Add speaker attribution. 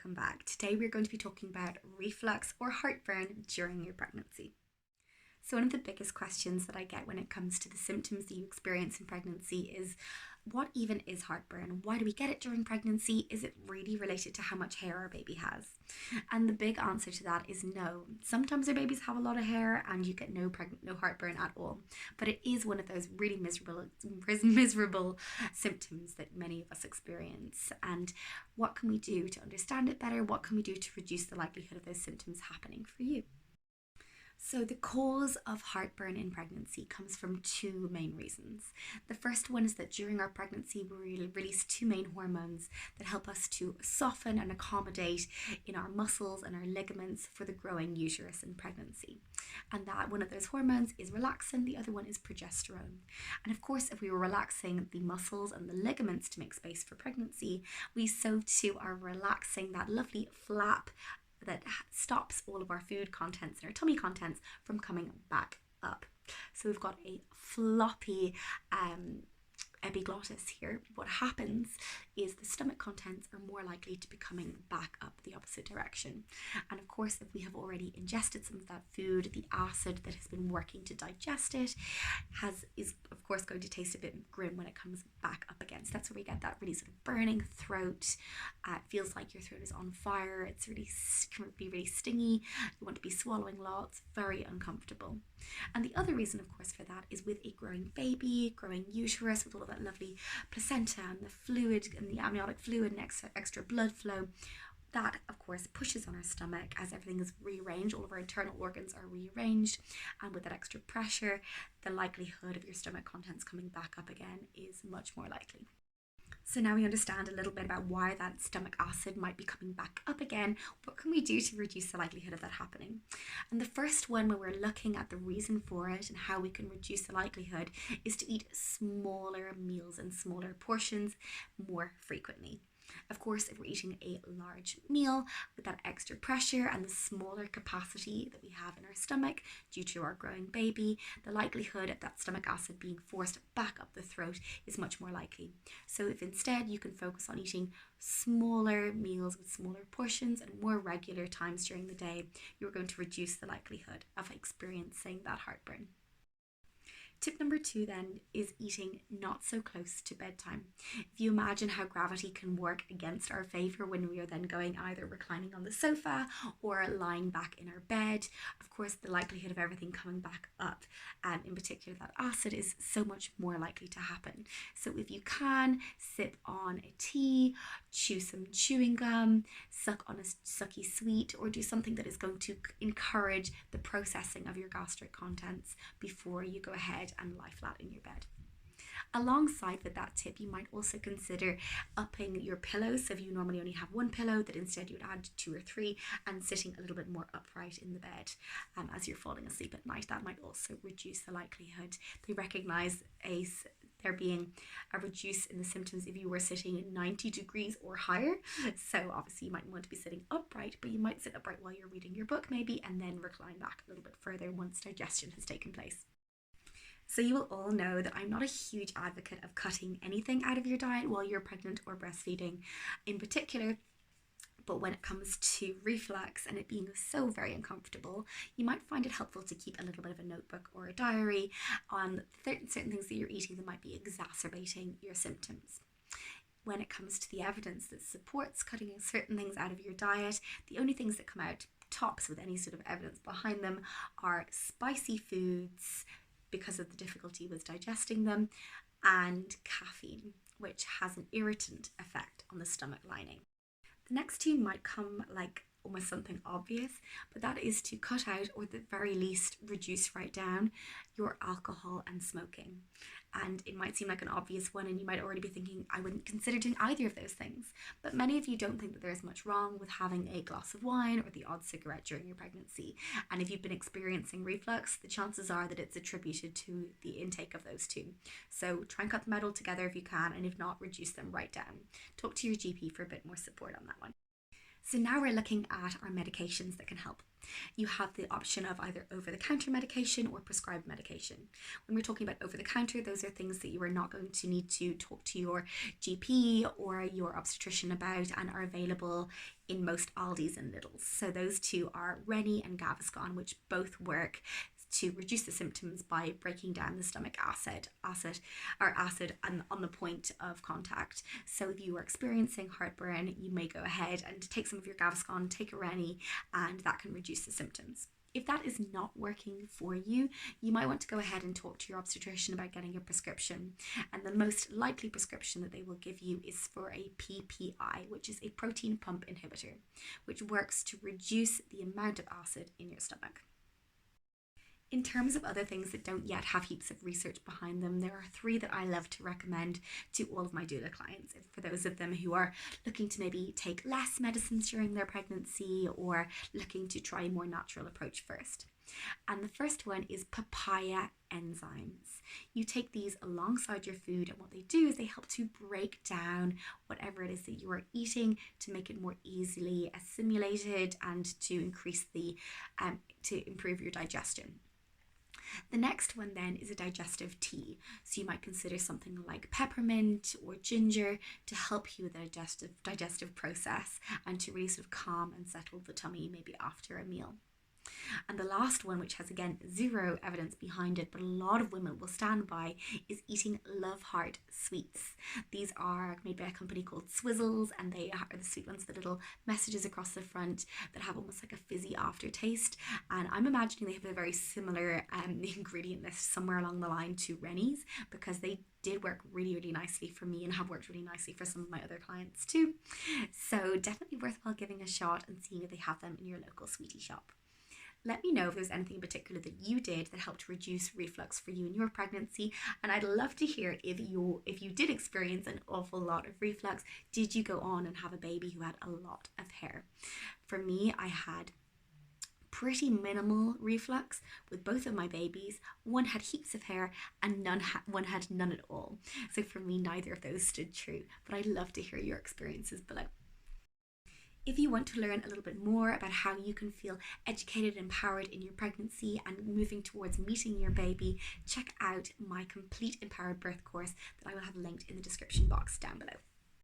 Speaker 1: welcome back. Today we're going to be talking about reflux or heartburn during your pregnancy. So one of the biggest questions that I get when it comes to the symptoms that you experience in pregnancy is, what even is heartburn? Why do we get it during pregnancy? Is it really related to how much hair our baby has? And the big answer to that is no. Sometimes our babies have a lot of hair and you get no heartburn at all. But it is one of those really miserable symptoms that many of us experience. And what can we do to understand it better? What can we do to reduce the likelihood of those symptoms happening for you? So, the cause of heartburn in pregnancy comes from two main reasons. The first one is that during our pregnancy, we release two main hormones that help us to soften and accommodate in our muscles and our ligaments for the growing uterus in pregnancy. And that one of those hormones is relaxin, the other one is progesterone. And of course, if we were relaxing the muscles and the ligaments to make space for pregnancy, we so too are relaxing that lovely flap that stops all of our food contents and our tummy contents from coming back up. So we've got a floppy epiglottis here. What happens is the stomach contents are more likely to be coming back up the opposite direction. And of course, if we have already ingested some of that food, the acid that has been working to digest it is of course going to taste a bit grim when it comes back up again. So that's where we get that really sort of burning throat. It feels like your throat is on fire. Can be really stingy. You want to be swallowing lots. Very uncomfortable. And the other reason, of course, for that is with a growing baby, growing uterus, with all of that lovely placenta and the fluid and the amniotic fluid and extra blood flow. That, of course, pushes on our stomach as everything is rearranged. All of our internal organs are rearranged. And with that extra pressure, the likelihood of your stomach contents coming back up again is much more likely. So now we understand a little bit about why that stomach acid might be coming back up again. What can we do to reduce the likelihood of that happening? And the first one, when we're looking at the reason for it and how we can reduce the likelihood, is to eat smaller meals and smaller portions more frequently. Of course, if we're eating a large meal with that extra pressure and the smaller capacity that we have in our stomach due to our growing baby, the likelihood of that stomach acid being forced back up the throat is much more likely. So if instead you can focus on eating smaller meals with smaller portions and more regular times during the day, you're going to reduce the likelihood of experiencing that heartburn. Tip number 2 then is eating not so close to bedtime. If you imagine how gravity can work against our favour when we are then going either reclining on the sofa or lying back in our bed, of course the likelihood of everything coming back up, and in particular that acid, is so much more likely to happen. So if you can, sip on a tea, chew some chewing gum, suck on a sucky sweet, or do something that is going to encourage the processing of your gastric contents before you go ahead and lie flat in your bed. Alongside with that tip, you might also consider upping your pillows. So if you normally only have one pillow, that instead you would add 2 or 3, and sitting a little bit more upright in the bed as you're falling asleep at night. That might also reduce the likelihood. They recognise there being a reduce in the symptoms if you were sitting 90 degrees or higher. So obviously you might want to be sitting upright, but you might sit upright while you're reading your book maybe, and then recline back a little bit further once digestion has taken place. So you will all know that I'm not a huge advocate of cutting anything out of your diet while you're pregnant or breastfeeding in particular. But when it comes to reflux and it being so very uncomfortable, you might find it helpful to keep a little bit of a notebook or a diary on certain things that you're eating that might be exacerbating your symptoms. When it comes to the evidence that supports cutting certain things out of your diet, the only things that come out tops with any sort of evidence behind them are spicy foods, because of the difficulty with digesting them, and caffeine, which has an irritant effect on the stomach lining. The next two might come like almost something obvious, but that is to cut out, or at the very least reduce right down, your alcohol and smoking. And it might seem like an obvious one, and you might already be thinking, I wouldn't consider doing either of those things. But many of you don't think that there's much wrong with having a glass of wine or the odd cigarette during your pregnancy. And if you've been experiencing reflux, the chances are that it's attributed to the intake of those two. So try and cut them out altogether if you can, and if not, reduce them right down. Talk to your GP for a bit more support on that one. So now we're looking at our medications that can help. You have the option of either over-the-counter medication or prescribed medication. When we're talking about over-the-counter, those are things that you are not going to need to talk to your GP or your obstetrician about and are available in most Aldis and Lidls. So those two are Rennie and Gaviscon, which both work to reduce the symptoms by breaking down the stomach acid on the point of contact. So if you are experiencing heartburn, you may go ahead and take some of your Gaviscon, take a Rennie, and that can reduce the symptoms. If that is not working for you, you might want to go ahead and talk to your obstetrician about getting a prescription. And the most likely prescription that they will give you is for a PPI, which is a proton pump inhibitor, which works to reduce the amount of acid in your stomach. In terms of other things that don't yet have heaps of research behind them, there are 3 that I love to recommend to all of my doula clients. For those of them who are looking to maybe take less medicines during their pregnancy or looking to try a more natural approach first. And the first one is papaya enzymes. You take these alongside your food, and what they do is they help to break down whatever it is that you are eating to make it more easily assimilated and to increase to improve your digestion. The next one then is a digestive tea. So you might consider something like peppermint or ginger to help you with the digestive process and to really sort of calm and settle the tummy maybe after a meal. And the last one, which has again 0 evidence behind it, but a lot of women will stand by, is eating Love Heart sweets. These are made by a company called Swizzles, and they are the sweet ones, the little messages across the front that have almost like a fizzy aftertaste. And I'm imagining they have a very similar ingredient list somewhere along the line to Rennie's, because they did work really, really nicely for me and have worked really nicely for some of my other clients too. So definitely worthwhile giving a shot and seeing if they have them in your local sweetie shop. Let me know if there's anything in particular that you did that helped reduce reflux for you in your pregnancy. And I'd love to hear if you did experience an awful lot of reflux. Did you go on and have a baby who had a lot of hair? For me, I had pretty minimal reflux with both of my babies. One had heaps of hair and one had none at all. So for me, neither of those stood true. But I'd love to hear your experiences below. If you want to learn a little bit more about how you can feel educated and empowered in your pregnancy and moving towards meeting your baby, check out my complete empowered birth course that I will have linked in the description box down below.